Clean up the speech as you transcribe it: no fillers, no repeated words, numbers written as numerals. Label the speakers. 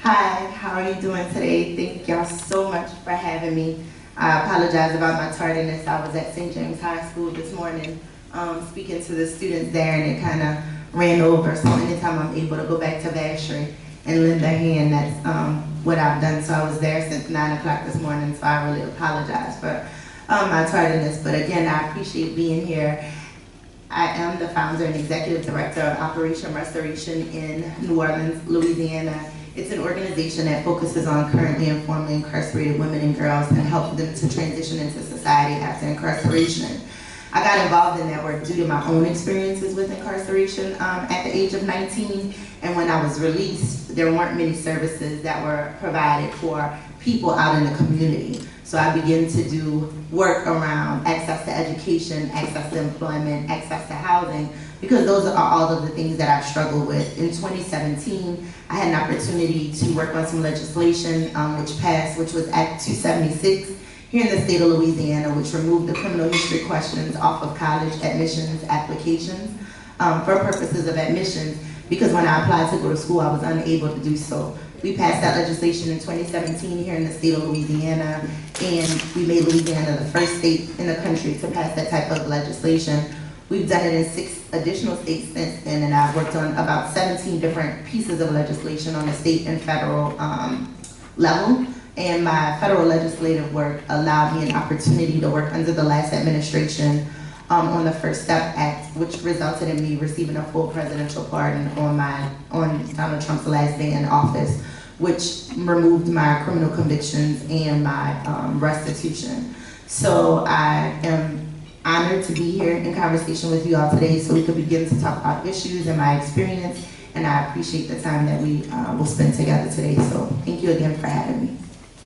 Speaker 1: Hi, how are you doing today? Thank y'all so much for having me. I apologize about my tardiness. I was at St. James High School this morning speaking to the students there, and it kind of ran over. So anytime I'm able to go back to Vacherie and lend a hand, that's what I've done. So I was there since 9 o'clock this morning, so I really apologize for my tardiness. But again, I appreciate being here. I am the founder and executive director of Operation Restoration in New Orleans, Louisiana. It's an organization that focuses on currently and formerly incarcerated women and girls and helps them to transition into society after incarceration. I got involved in that work due to my own experiences with incarceration at the age of 19. And when I was released, there weren't many services that were provided for people out in the community. So I began to do work around access to education, access to employment, access to housing, because those are all of the things that I've struggled with. In 2017, I had an opportunity to work on some legislation which passed, which was Act 276 here in the state of Louisiana, which removed the criminal history questions off of college admissions applications for purposes of admissions, because when I applied to go to school, I was unable to do so. We passed that legislation in 2017 here in the state of Louisiana, and we made Louisiana the first state in the country to pass that type of legislation. We've done it in 6 additional states since then, and I've worked on about 17 different pieces of legislation on the state and federal level. And my federal legislative work allowed me an opportunity to work under the last administration on the First Step Act, which resulted in me receiving a full presidential pardon on Donald Trump's last day in office, which removed my criminal convictions and my restitution. So I am honored to be here in conversation with you all today so we could begin to talk about issues and my experience, and I appreciate the time that we will spend together today. So thank you again for having me.